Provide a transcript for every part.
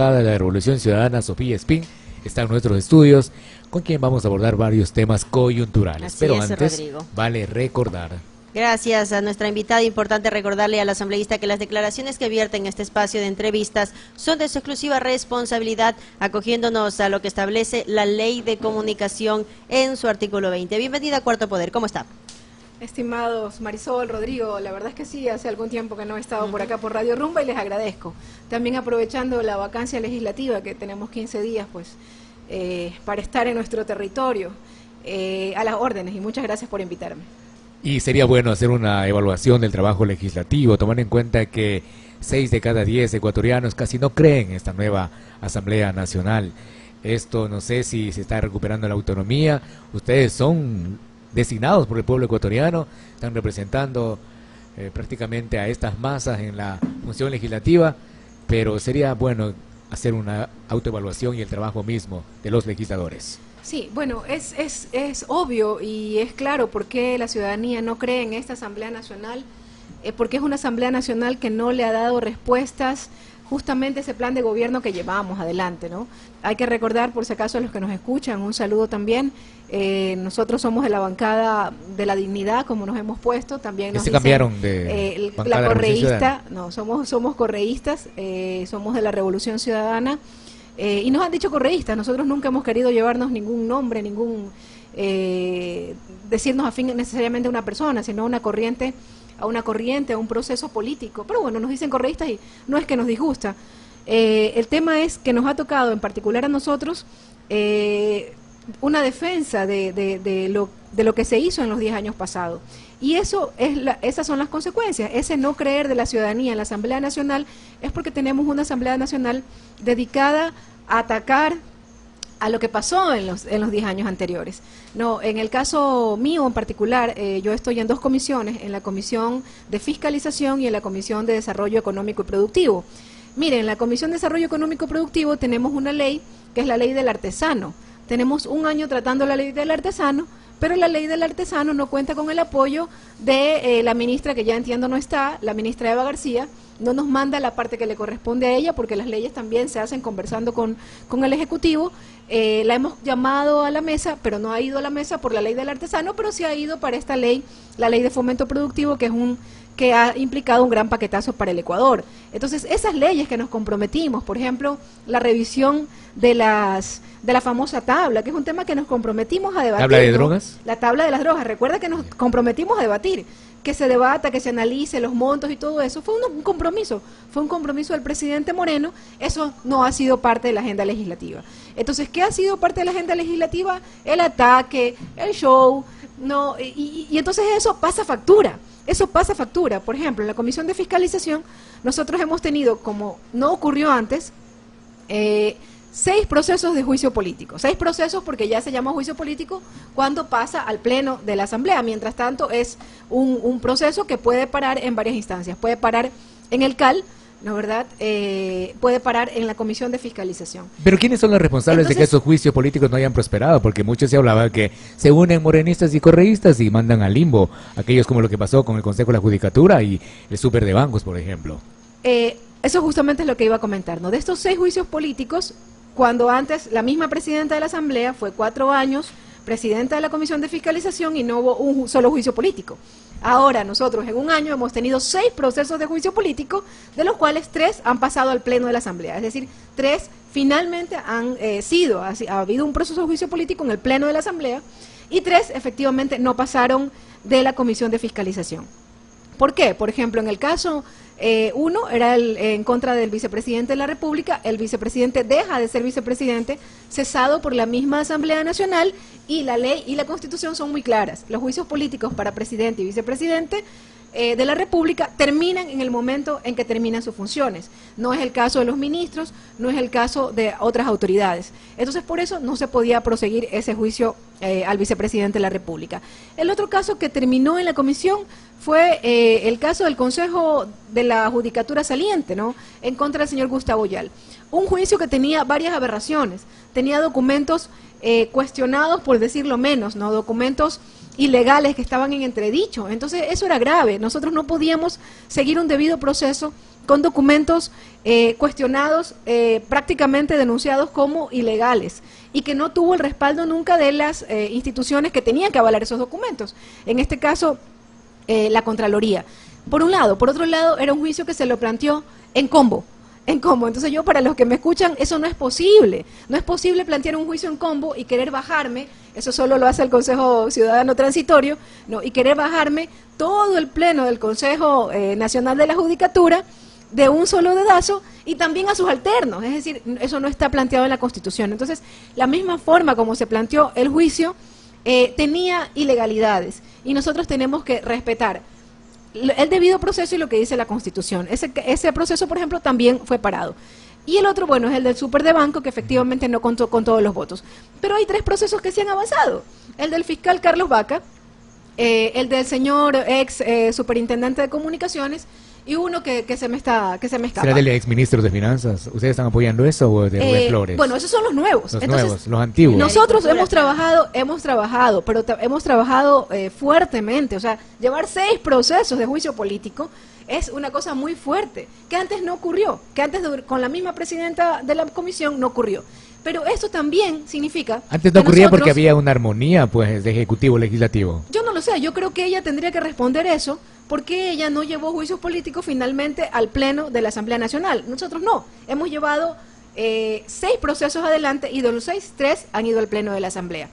de la Revolución Ciudadana, Sofía Espín, está en nuestros estudios, con quien vamos a abordar varios temas coyunturales. Así Pero es, antes, Rodrigo. vale recordar. Gracias a nuestra invitada. Importante recordarle al asambleísta que las declaraciones que vierte en este espacio de entrevistas son de su exclusiva responsabilidad, acogiéndonos a lo que establece la Ley de Comunicación en su artículo 20. Bienvenida a Cuarto Poder, ¿cómo está? Estimados Marisol, Rodrigo, la verdad es que sí, hace algún tiempo que no he estado por acá por Radio Rumba y les agradezco. También aprovechando la vacancia legislativa, que tenemos 15 días pues para estar en nuestro territorio, a las órdenes, y muchas gracias por invitarme. Y sería bueno hacer una evaluación del trabajo legislativo, tomar en cuenta que 6 de cada 10 ecuatorianos casi no creen en esta nueva Asamblea Nacional. Esto no sé si se está recuperando la autonomía. Ustedes son designados por el pueblo ecuatoriano, están representando prácticamente a estas masas en la función legislativa, pero sería bueno hacer una autoevaluación y el trabajo mismo de los legisladores. Sí, bueno, es obvio y es claro por qué la ciudadanía no cree en esta Asamblea Nacional, porque es una Asamblea Nacional que no le ha dado respuestas justamente a ese plan de gobierno que llevamos adelante, ¿no? Hay que recordar, por si acaso, a los que nos escuchan, un saludo también. Nosotros somos de la bancada de la dignidad, como nos hemos puesto, también nos se dicen, cambiaron de la correísta, no, somos correístas, somos de la Revolución Ciudadana. Y nos han dicho correístas. Nosotros nunca hemos querido llevarnos ningún nombre, decirnos afín necesariamente a una persona, sino a una corriente, a un proceso político. Pero bueno, nos dicen correístas y no es que nos disgusta. El tema es que nos ha tocado, en particular a nosotros, una defensa de lo que se hizo en los 10 años pasados. Y esas son las consecuencias. Ese no creer de la ciudadanía en la Asamblea Nacional es porque tenemos una Asamblea Nacional dedicada a atacar a lo que pasó en los 10 años anteriores. No, en el caso mío en particular, yo estoy en 2 comisiones, en la Comisión de Fiscalización y en la Comisión de Desarrollo Económico y Productivo. Miren, en la Comisión de Desarrollo Económico y Productivo tenemos una ley, que es la ley del artesano. Tenemos un año tratando la ley del artesano, pero la ley del artesano no cuenta con el apoyo de la ministra, que ya entiendo no está, la ministra Eva García. No nos manda la parte que le corresponde a ella, porque las leyes también se hacen conversando con el Ejecutivo. La hemos llamado a la mesa, pero no ha ido a la mesa por la ley del artesano, pero sí ha ido para esta ley, la ley de fomento productivo, que ha implicado un gran paquetazo para el Ecuador. Entonces, esas leyes que nos comprometimos, por ejemplo, la revisión de la famosa tabla, que es un tema que nos comprometimos a debatir. ¿Tabla de drogas? La tabla de las drogas. Recuerda que nos comprometimos a debatir, que se debata, que se analice los montos y todo eso. Fue un compromiso del presidente Moreno. Eso no ha sido parte de la agenda legislativa. Entonces, ¿qué ha sido parte de la agenda legislativa? El ataque, el show, no, y entonces eso pasa factura. Eso pasa factura. Por ejemplo, en la Comisión de Fiscalización, nosotros hemos tenido, como no ocurrió antes, 6 procesos de juicio político. 6 procesos porque ya se llama juicio político cuando pasa al pleno de la Asamblea. Mientras tanto, es un proceso que puede parar en varias instancias. Puede parar en el CAL, ¿no, verdad? Puede parar en la Comisión de Fiscalización. Pero ¿quiénes son los responsables de que esos juicios políticos no hayan prosperado? Porque mucho se hablaba que se unen morenistas y correístas y mandan al limbo aquellos, como lo que pasó con el Consejo de la Judicatura y el Súper de Bancos, por ejemplo. Eso justamente es lo que iba a comentar, ¿no? De estos 6 juicios políticos, cuando antes la misma presidenta de la Asamblea fue 4 años presidenta de la Comisión de Fiscalización y no hubo un solo juicio político. Ahora nosotros en un año hemos tenido 6 procesos de juicio político, de los cuales 3 han pasado al pleno de la Asamblea. Es decir, 3 finalmente ha habido un proceso de juicio político en el pleno de la Asamblea y 3 efectivamente no pasaron de la Comisión de Fiscalización. ¿Por qué? Por ejemplo, en el caso 1 era en contra del vicepresidente de la República. El vicepresidente deja de ser vicepresidente, cesado por la misma Asamblea Nacional, y la ley y la Constitución son muy claras. Los juicios políticos para presidente y vicepresidente de la República terminan en el momento en que terminan sus funciones. No es el caso de los ministros, no es el caso de otras autoridades. Entonces, por eso no se podía proseguir ese juicio al vicepresidente de la República. El otro caso que terminó en la comisión fue el caso del Consejo de la Judicatura saliente, ¿no?, en contra del señor Gustavo Yal. Un juicio que tenía varias aberraciones, tenía documentos cuestionados, por decirlo menos, ¿no?, documentos ilegales que estaban en entredicho. Entonces eso era grave. Nosotros no podíamos seguir un debido proceso con documentos cuestionados, prácticamente denunciados como ilegales, y que no tuvo el respaldo nunca de las instituciones que tenían que avalar esos documentos. En este caso, la Contraloría. Por un lado. Por otro lado, era un juicio que se lo planteó en combo. Entonces yo, para los que me escuchan, eso no es posible. No es posible plantear un juicio en combo y querer bajarme, eso solo lo hace el Consejo Ciudadano Transitorio, ¿no? Y querer bajarme todo el pleno del Consejo Nacional de la Judicatura de un solo dedazo, y también a sus alternos. Es decir, eso no está planteado en la Constitución. Entonces, la misma forma como se planteó el juicio tenía ilegalidades, y nosotros tenemos que respetar el debido proceso y lo que dice la Constitución. Ese proceso, por ejemplo, también fue parado. Y el otro, bueno, es el del super de banco, que efectivamente no contó con todos los votos. Pero hay 3 procesos que se han avanzado. El del fiscal Carlos Vaca, el del señor ex superintendente de comunicaciones, y uno que se me escapa. ¿Será del exministro de Finanzas? ¿Ustedes están apoyando eso o de Rubén Flores? Bueno, esos son los nuevos. Entonces, los antiguos. Nosotros hemos trabajado, pero hemos trabajado fuertemente. O sea, llevar 6 procesos de juicio político es una cosa muy fuerte, que antes no ocurrió, que antes con la misma presidenta de la comisión no ocurrió. Pero esto también significa... Antes no ocurría porque había una armonía, pues, de ejecutivo-legislativo. Yo no lo sé, yo creo que ella tendría que responder eso, porque ella no llevó juicios políticos finalmente al Pleno de la Asamblea Nacional. Nosotros no, hemos llevado 6 procesos adelante, y de los 6, 3 han ido al Pleno de la Asamblea.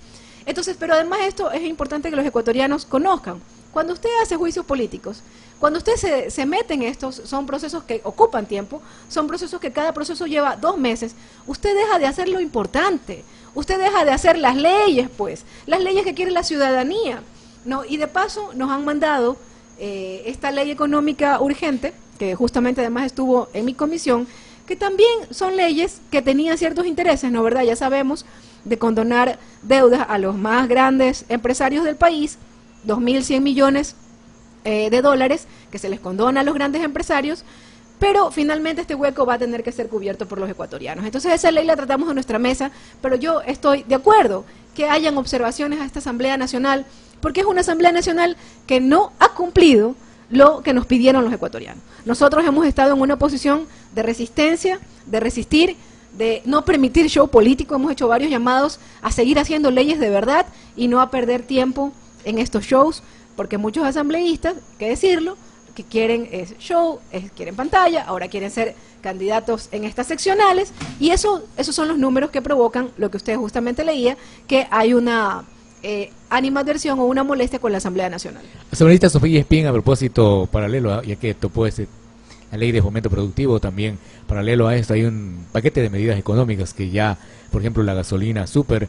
Entonces, pero además esto es importante que los ecuatorianos conozcan. Cuando usted hace juicios políticos, cuando usted se mete en estos, son procesos que ocupan tiempo, son procesos que cada proceso lleva 2 meses, usted deja de hacer lo importante, usted deja de hacer las leyes, pues, las leyes que quiere la ciudadanía, ¿no? Y de paso nos han mandado esta ley económica urgente, que justamente además estuvo en mi comisión, que también son leyes que tenían ciertos intereses, ¿no? ¿Verdad? Ya sabemos, de condonar deudas a los más grandes empresarios del país, 2.100 millones de dólares que se les condona a los grandes empresarios, pero finalmente este hueco va a tener que ser cubierto por los ecuatorianos. Entonces esa ley la tratamos en nuestra mesa, pero yo estoy de acuerdo que hayan observaciones a esta Asamblea Nacional, porque es una Asamblea Nacional que no ha cumplido lo que nos pidieron los ecuatorianos. Nosotros hemos estado en una posición de resistencia, de resistir, de no permitir show político. Hemos hecho varios llamados a seguir haciendo leyes de verdad y no a perder tiempo en estos shows, porque muchos asambleístas, hay que decirlo, que quieren show, quieren pantalla, ahora quieren ser candidatos en estas seccionales, y esos son los números que provocan lo que usted justamente leía, que hay una animadversión o una molestia con la Asamblea Nacional. Asambleísta Sofía Espín, a propósito, paralelo, ya que topó la ley de fomento productivo, también paralelo a esto hay un paquete de medidas económicas que ya, por ejemplo, la gasolina super,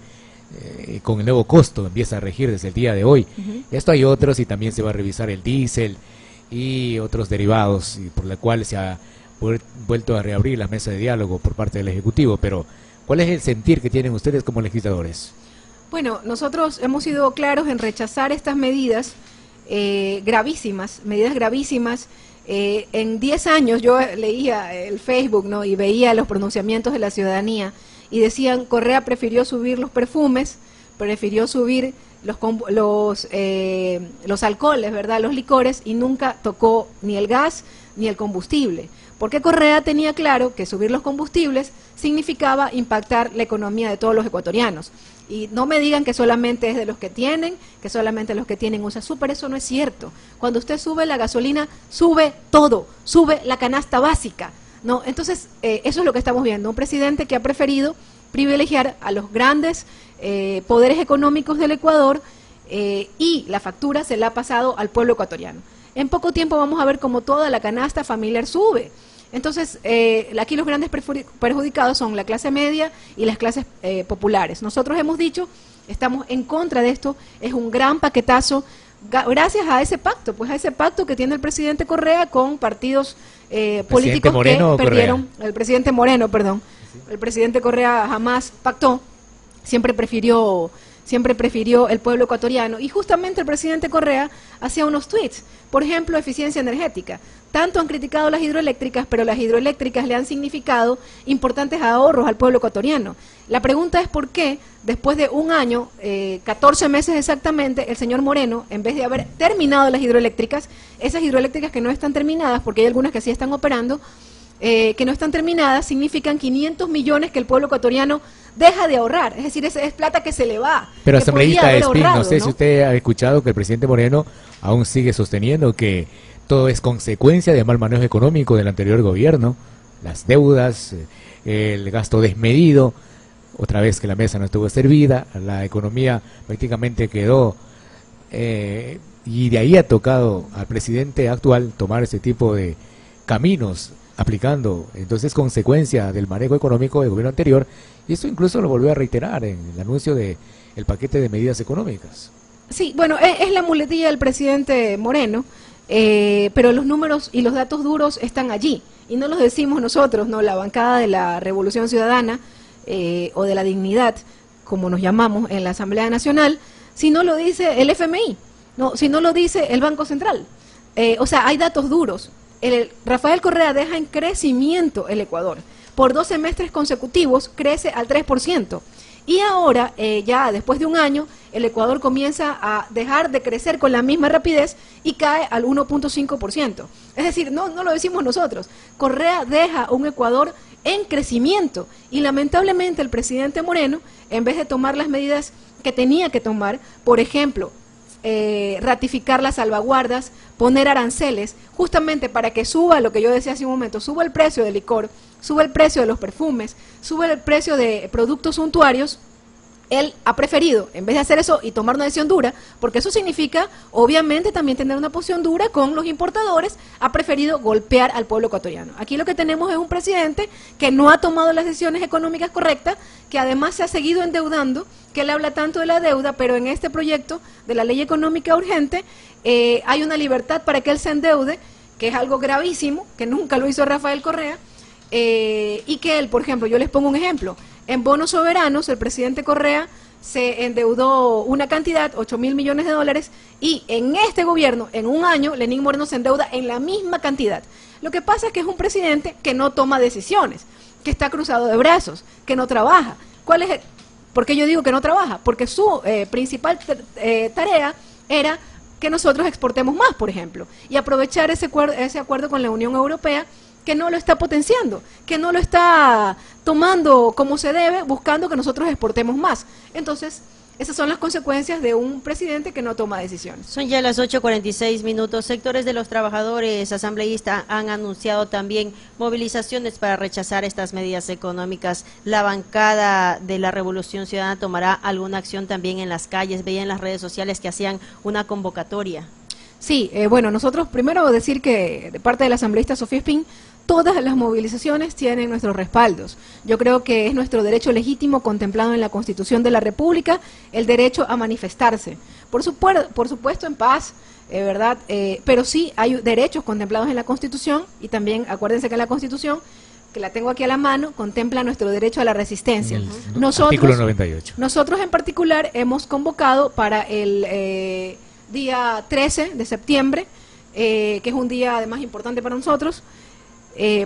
con el nuevo costo empieza a regir desde el día de hoy. Esto hay otros, y también se va a revisar el diésel y otros derivados, y por la cual se ha vuelto a reabrir la mesa de diálogo por parte del Ejecutivo. Pero, ¿cuál es el sentir que tienen ustedes como legisladores? Bueno, nosotros hemos sido claros en rechazar estas medidas gravísimas, en 10 años yo leía el Facebook, ¿no? Y veía los pronunciamientos de la ciudadanía, y decían: Correa prefirió subir los perfumes, prefirió subir los alcoholes, ¿verdad?, los licores, y nunca tocó ni el gas ni el combustible, porque Correa tenía claro que subir los combustibles significaba impactar la economía de todos los ecuatorianos. Y no me digan que solamente es de los que tienen, que solamente los que tienen usa súper, eso no es cierto. Cuando usted sube la gasolina, sube todo, sube la canasta básica, ¿no? Entonces, eso es lo que estamos viendo, un presidente que ha preferido privilegiar a los grandes poderes económicos del Ecuador, y la factura se la ha pasado al pueblo ecuatoriano. En poco tiempo vamos a ver cómo toda la canasta familiar sube. Entonces, aquí los grandes perjudicados son la clase media y las clases populares. Nosotros hemos dicho, estamos en contra de esto, es un gran paquetazo, gracias a ese pacto, pues a ese pacto que tiene el presidente Correa con partidos políticos que perdieron. El presidente Moreno, perdón. El presidente Correa jamás pactó, siempre prefirió siempre prefirió el pueblo ecuatoriano. Y justamente el presidente Correa hacía unos tweets, por ejemplo, eficiencia energética. Tanto han criticado las hidroeléctricas, pero las hidroeléctricas le han significado importantes ahorros al pueblo ecuatoriano. La pregunta es por qué, después de un año, 14 meses exactamente, el señor Moreno, en vez de haber terminado las hidroeléctricas, esas hidroeléctricas que no están terminadas, porque hay algunas que sí están operando, que no están terminadas, significan 500 millones que el pueblo ecuatoriano deja de ahorrar. Es decir, es plata que se le va. Pero asambleísta Espín, no sé si usted ha escuchado que el presidente Moreno aún sigue sosteniendo que todo es consecuencia de mal manejo económico del anterior gobierno, las deudas, el gasto desmedido, otra vez que la mesa no estuvo servida, la economía prácticamente quedó, y de ahí ha tocado al presidente actual tomar ese tipo de caminos aplicando, entonces consecuencia del manejo económico del gobierno anterior, y esto incluso lo volvió a reiterar en el anuncio del paquete de medidas económicas. Sí, bueno, es la muletilla del presidente Moreno, pero los números y los datos duros están allí, y no los decimos nosotros, no, la bancada de la Revolución Ciudadana o de la Dignidad, como nos llamamos en la Asamblea Nacional, sino lo dice el FMI, no, sino lo dice el Banco Central. O sea, hay datos duros. Rafael Correa deja en crecimiento el Ecuador. Por 2 semestres consecutivos crece al 3%. Y ahora, ya después de un año, el Ecuador comienza a dejar de crecer con la misma rapidez y cae al 1.5%. Es decir, no lo decimos nosotros. Correa deja un Ecuador en crecimiento y lamentablemente el presidente Moreno, en vez de tomar las medidas que tenía que tomar, por ejemplo, ratificar las salvaguardas, poner aranceles, justamente para que suba lo que yo decía hace un momento, suba el precio del licor, suba el precio de los perfumes, suba el precio de productos suntuarios. Él ha preferido, en vez de hacer eso y tomar una decisión dura, porque eso significa, obviamente, también tener una posición dura con los importadores, ha preferido golpear al pueblo ecuatoriano. Aquí lo que tenemos es un presidente que no ha tomado las decisiones económicas correctas, que además se ha seguido endeudando, que él habla tanto de la deuda, pero en este proyecto de la ley económica urgente hay una libertad para que él se endeude, que es algo gravísimo, que nunca lo hizo Rafael Correa, y que él, por ejemplo, yo les pongo un ejemplo, en bonos soberanos el presidente Correa se endeudó una cantidad, 8.000 millones de dólares, y en este gobierno, en un año, Lenín Moreno se endeuda en la misma cantidad. Lo que pasa es que es un presidente que no toma decisiones, que está cruzado de brazos, que no trabaja. ¿Por qué yo digo que no trabaja? Porque su principal tarea era que nosotros exportemos más, por ejemplo, y aprovechar ese acuerdo con la Unión Europea, que no lo está potenciando, que no lo está tomando como se debe, buscando que nosotros exportemos más. Entonces, esas son las consecuencias de un presidente que no toma decisiones. Son ya las 8:46. Sectores de los trabajadores asambleístas han anunciado también movilizaciones para rechazar estas medidas económicas. La bancada de la Revolución Ciudadana tomará alguna acción también en las calles. Veía en las redes sociales que hacían una convocatoria. Sí, bueno, nosotros primero decir que de parte de la asambleísta Sofía Espín, todas las movilizaciones tienen nuestros respaldos. Yo creo que es nuestro derecho legítimo contemplado en la Constitución de la República, el derecho a manifestarse. Por supuesto en paz, ¿verdad? Pero sí hay derechos contemplados en la Constitución y también acuérdense que la Constitución, que la tengo aquí a la mano, contempla nuestro derecho a la resistencia. Artículo 98. Nosotros en particular hemos convocado para el día 13 de septiembre, que es un día además importante para nosotros,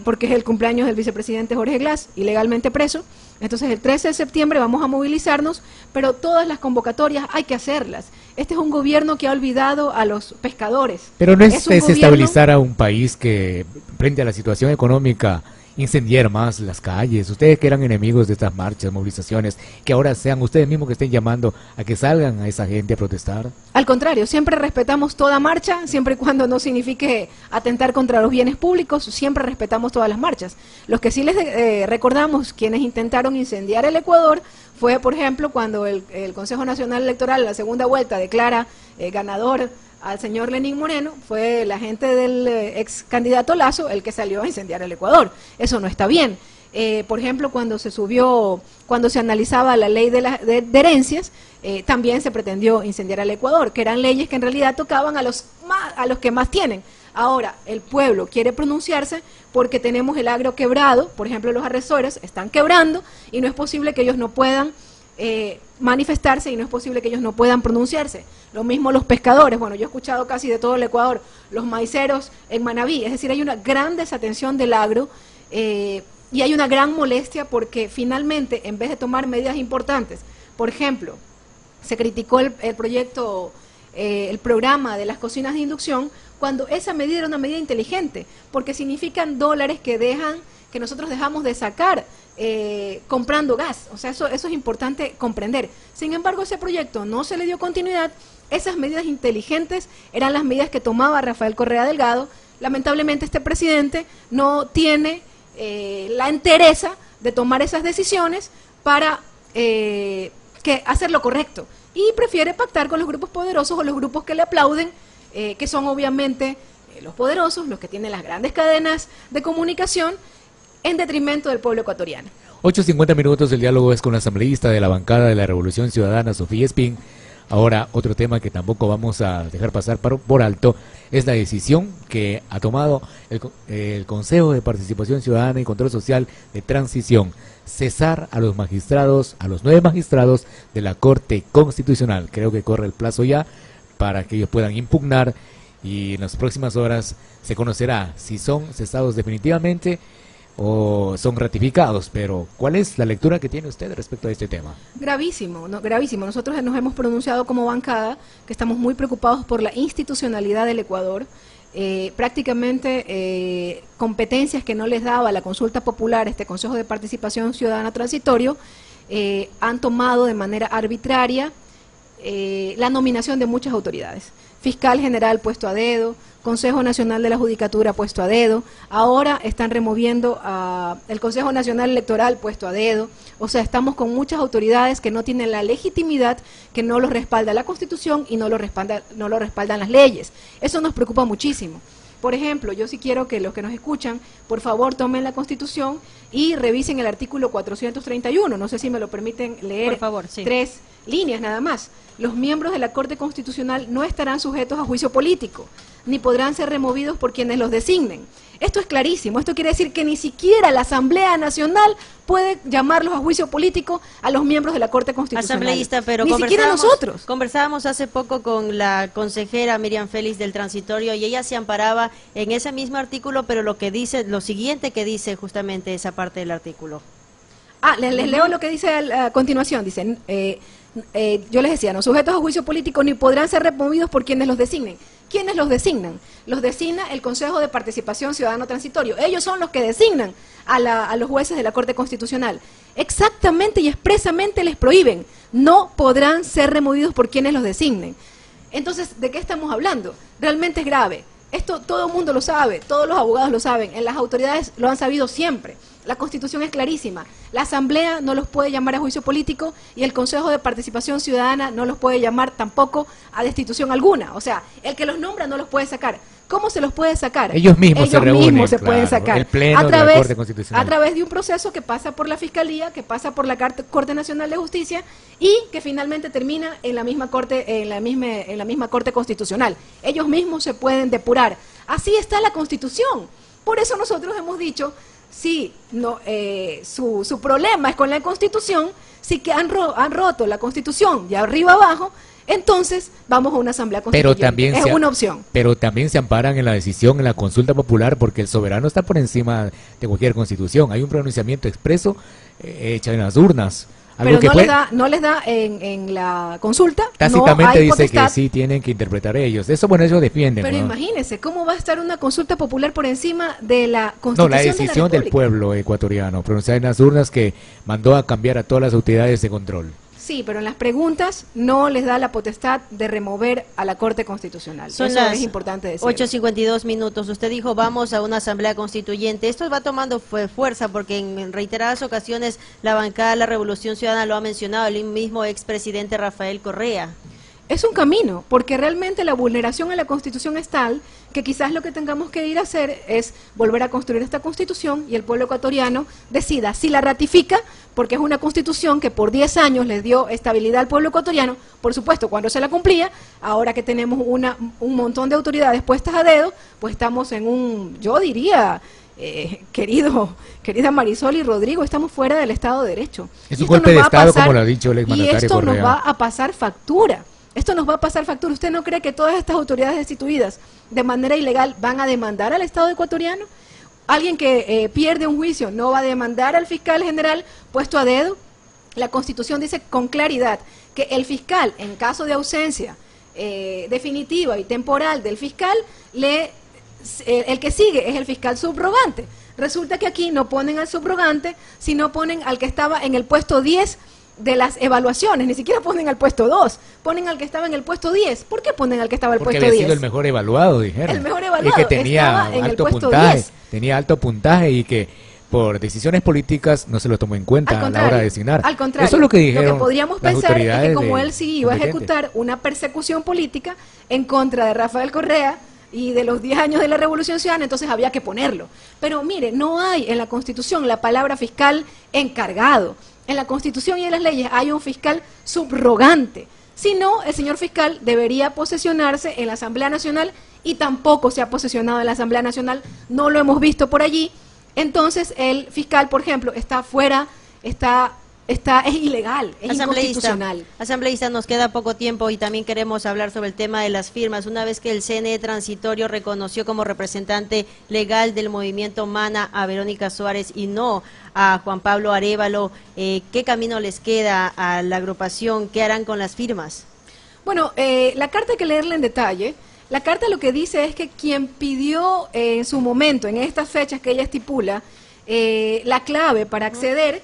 porque es el cumpleaños del vicepresidente Jorge Glass, ilegalmente preso. Entonces el 13 de septiembre vamos a movilizarnos, pero todas las convocatorias hay que hacerlas. Este es un gobierno que ha olvidado a los pescadores. Pero no es desestabilizar a un país que, frente a la situación económica, incendiar más las calles. Ustedes que eran enemigos de estas marchas, movilizaciones, que ahora sean ustedes mismos que estén llamando a que salgan a esa gente a protestar. Al contrario, siempre respetamos toda marcha, siempre y cuando no signifique atentar contra los bienes públicos, siempre respetamos todas las marchas. Los que sí les recordamos, quienes intentaron incendiar el Ecuador, fue, por ejemplo, cuando el Consejo Nacional Electoral, la segunda vuelta, declara ganador al señor Lenín Moreno, fue la gente del ex candidato Lazo el que salió a incendiar el Ecuador. Eso no está bien. Por ejemplo, cuando se analizaba la ley de herencias, también se pretendió incendiar el Ecuador, que eran leyes que en realidad tocaban a los que más tienen. Ahora, el pueblo quiere pronunciarse porque tenemos el agro quebrado, por ejemplo, los arrendadores están quebrando y no es posible que ellos no puedan manifestarse y no es posible que ellos no puedan pronunciarse. Lo mismo los pescadores, bueno, yo he escuchado casi de todo el Ecuador, los maiceros en Manabí, es decir, hay una gran desatención del agro y hay una gran molestia porque finalmente, en vez de tomar medidas importantes, por ejemplo, se criticó el proyecto, el programa de las cocinas de inducción, cuando esa medida era una medida inteligente, porque significan dólares que nosotros dejamos de sacar comprando gas. O sea, eso es importante comprender. Sin embargo, ese proyecto no se le dio continuidad. Esas medidas inteligentes eran las medidas que tomaba Rafael Correa Delgado. Lamentablemente este presidente no tiene la entereza de tomar esas decisiones para hacer lo correcto, y prefiere pactar con los grupos poderosos o los grupos que le aplauden, que son obviamente los poderosos, los que tienen las grandes cadenas de comunicación, en detrimento del pueblo ecuatoriano. 8:50 minutos, el diálogo es con la asambleísta de la bancada de la Revolución Ciudadana, Sofía Espín. Ahora, otro tema que tampoco vamos a dejar pasar por alto es la decisión que ha tomado el Consejo de Participación Ciudadana y Control Social de Transición: cesar a los magistrados, a los 9 magistrados de la Corte Constitucional. Creo que corre el plazo ya para que ellos puedan impugnar, y en las próximas horas se conocerá si son cesados definitivamente o son ratificados. Pero ¿cuál es la lectura que tiene usted respecto a este tema? Gravísimo, ¿no? Gravísimo. Nosotros nos hemos pronunciado como bancada que estamos muy preocupados por la institucionalidad del Ecuador. Prácticamente competencias que no les daba la consulta popular, este Consejo de Participación Ciudadana Transitorio, han tomado de manera arbitraria la nominación de muchas autoridades. Fiscal General puesto a dedo, Consejo Nacional de la Judicatura puesto a dedo, ahora están removiendo el Consejo Nacional Electoral puesto a dedo. O sea, estamos con muchas autoridades que no tienen la legitimidad, que no los respalda la Constitución y no lo respaldan las leyes. Eso nos preocupa muchísimo. Por ejemplo, yo sí quiero que los que nos escuchan, por favor, tomen la Constitución y revisen el artículo 431. No sé si me lo permiten leer. Por favor, sí. 3 líneas nada más. Los miembros de la Corte Constitucional no estarán sujetos a juicio político, ni podrán ser removidos por quienes los designen. Esto es clarísimo. Esto quiere decir que ni siquiera la Asamblea Nacional puede llamarlos a juicio político a los miembros de la Corte Constitucional. Asambleísta, pero ni siquiera nosotros. Conversábamos hace poco con la consejera Miriam Félix del Transitorio y ella se amparaba en ese mismo artículo, pero lo siguiente que dice justamente esa parte del artículo. Les leo lo que dice a continuación. Dicen, yo les decía, no sujetos a juicio político ni podrán ser removidos por quienes los designen. ¿Quiénes los designan? Los designa el Consejo de Participación Ciudadano Transitorio. Ellos son los que designan a los jueces de la Corte Constitucional. Exactamente y expresamente les prohíben. No podrán ser removidos por quienes los designen. Entonces, ¿de qué estamos hablando? Realmente es grave. Esto todo el mundo lo sabe, todos los abogados lo saben, en las autoridades lo han sabido siempre. La Constitución es clarísima. La Asamblea no los puede llamar a juicio político y el Consejo de Participación Ciudadana no los puede llamar tampoco a destitución alguna. O sea, el que los nombra no los puede sacar. ¿Cómo se los puede sacar? Ellos mismos se reúnen, mismos se pueden sacar. El pleno de la Corte Constitucional. A través de un proceso que pasa por la Fiscalía, que pasa por la Corte Nacional de Justicia y que finalmente termina en la misma Corte, en la misma Corte Constitucional. Ellos mismos se pueden depurar. Así está la Constitución. Por eso nosotros hemos dicho, si no, su problema es con la Constitución, si que han roto la Constitución de arriba abajo, entonces vamos a una asamblea constituyente. Pero también es una opción. Pero también se amparan en la decisión, en la consulta popular, porque el soberano está por encima de cualquier constitución. Hay un pronunciamiento expreso hecho en las urnas. Pero no les da en la consulta. Tácitamente no hay dice potestad. que sí tienen que interpretar ellos. Eso, bueno, ellos defienden. Pero ¿no? imagínense, ¿cómo va a estar una consulta popular por encima de la Constitución? No, la decisión del pueblo ecuatoriano, pronunciada en las urnas, que mandó a cambiar a todas las autoridades de control. Sí, pero en las preguntas no les da la potestad de remover a la Corte Constitucional. Son Eso las es importante decir. 8:52 minutos. Usted dijo, vamos a una asamblea constituyente. Esto va tomando fuerza porque en reiteradas ocasiones la bancada de la Revolución Ciudadana lo ha mencionado, el mismo expresidente Rafael Correa. Es un camino, porque realmente la vulneración a la Constitución es tal que quizás lo que tengamos que ir a hacer es volver a construir esta Constitución y el pueblo ecuatoriano decida si la ratifica, porque es una Constitución que por 10 años les dio estabilidad al pueblo ecuatoriano, por supuesto, cuando se la cumplía. Ahora que tenemos un montón de autoridades puestas a dedo, pues estamos en yo diría, querida Marisol y Rodrigo, estamos fuera del Estado de Derecho. Es un golpe de Estado, como lo ha dicho el exmandatario Correa. Y esto Correa. nos va a pasar factura. Esto nos va a pasar factura. ¿Usted no cree que todas estas autoridades destituidas de manera ilegal van a demandar al Estado ecuatoriano? Alguien que pierde un juicio no va a demandar al fiscal general puesto a dedo. La Constitución dice con claridad que el fiscal, en caso de ausencia definitiva y temporal del fiscal, el que sigue es el fiscal subrogante. Resulta que aquí no ponen al subrogante, sino ponen al que estaba en el puesto 10 de las evaluaciones, ni siquiera ponen al puesto 2, ponen al que estaba en el puesto 10. ¿Por qué ponen al que estaba en el puesto 10? Porque había sido el mejor evaluado, dijeron. El mejor evaluado, y que tenía estaba en el alto puesto puntaje, 10. tenía alto puntaje y que por decisiones políticas no se lo tomó en cuenta a la hora de designar. Al contrario, eso es lo que dijeron. Lo que podríamos las pensar es que como autoridades él sí iba a ejecutar una persecución política en contra de Rafael Correa y de los 10 años de la Revolución Ciudadana, entonces había que ponerlo. Pero mire, no hay en la Constitución la palabra fiscal encargado. En la Constitución y en las leyes hay un fiscal subrogante. Si no, el señor fiscal debería posesionarse en la Asamblea Nacional y tampoco se ha posesionado en la Asamblea Nacional, no lo hemos visto por allí. Entonces el fiscal, por ejemplo, está fuera, es ilegal, es inconstitucional. Asambleísta, nos queda poco tiempo y también queremos hablar sobre el tema de las firmas. Una vez que el CNE transitorio reconoció como representante legal del movimiento MANA a Verónica Suárez y no a Juan Pablo Arévalo, ¿qué camino les queda a la agrupación? ¿Qué harán con las firmas? Bueno, la carta hay que leerla en detalle. La carta lo que dice es que quien pidió en su momento, en estas fechas que ella estipula, la clave para acceder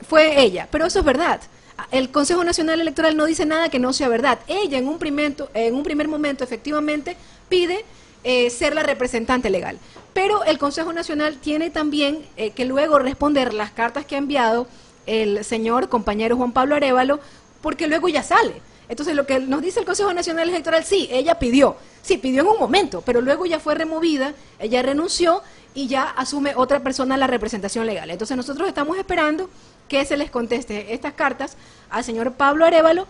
fue ella, pero eso es verdad. El Consejo Nacional Electoral no dice nada que no sea verdad. Ella en un primer momento efectivamente pide ser la representante legal, pero el Consejo Nacional tiene también que luego responder las cartas que ha enviado el señor compañero Juan Pablo Arévalo, porque luego ya sale. Entonces lo que nos dice el Consejo Nacional Electoral, sí, ella pidió en un momento, pero luego ya fue removida, ella renunció y ya asume otra persona la representación legal. Entonces nosotros estamos esperando que se les conteste estas cartas al señor Pablo Arévalo.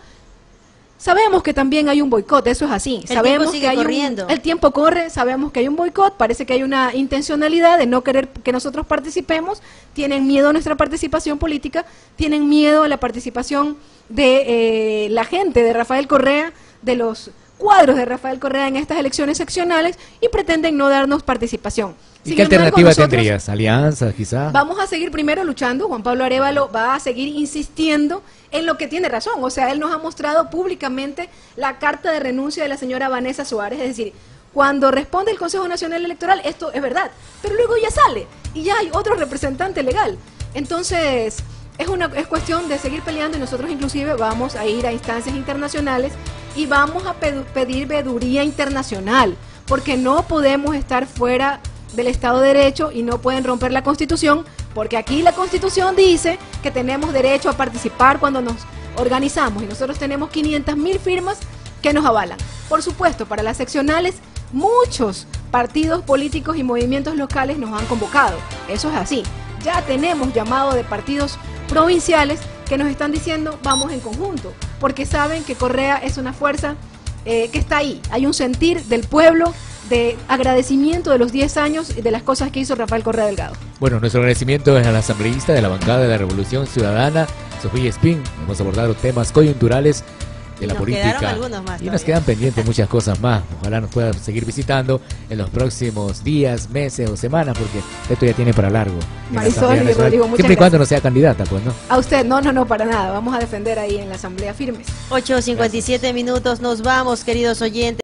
Sabemos que también hay un boicot, eso es así. Sabemos que el tiempo corre, sabemos que hay un boicot, parece que hay una intencionalidad de no querer que nosotros participemos, tienen miedo a nuestra participación política, tienen miedo a la participación de la gente de Rafael Correa, de los cuadros de Rafael Correa en estas elecciones seccionales y pretenden no darnos participación. ¿Y qué alternativa tendrías? ¿Alianzas quizá? Vamos a seguir primero luchando. Juan Pablo Arévalo va a seguir insistiendo en lo que tiene razón. O sea, él nos ha mostrado públicamente la carta de renuncia de la señora Vanessa Suárez. Es decir, cuando responde el Consejo Nacional Electoral, esto es verdad. Pero luego ya sale y ya hay otro representante legal. Entonces, es cuestión de seguir peleando y nosotros inclusive vamos a ir a instancias internacionales y vamos a pedir veeduría internacional. Porque no podemos estar fuera del Estado de Derecho y no pueden romper la Constitución, porque aquí la Constitución dice que tenemos derecho a participar cuando nos organizamos y nosotros tenemos 500.000 firmas que nos avalan. Por supuesto, para las seccionales, muchos partidos políticos y movimientos locales nos han convocado, eso es así. Ya tenemos llamado de partidos provinciales que nos están diciendo vamos en conjunto, porque saben que Correa es una fuerza que está ahí, hay un sentir del pueblo de agradecimiento de los 10 años y de las cosas que hizo Rafael Correa Delgado. Bueno, nuestro agradecimiento es a la asambleísta de la bancada de la Revolución Ciudadana, Sofía Espín. Hemos abordado temas coyunturales de la política y nos quedan pendientes muchas cosas más. Ojalá nos puedan seguir visitando en los próximos días, meses o semanas, porque esto ya tiene para largo. Marisol y Rodrigo, muchas siempre y cuando no sea candidata, pues, ¿no? A usted, no, para nada. Vamos a defender ahí en la asamblea firmes. 8:57 minutos, nos vamos, queridos oyentes.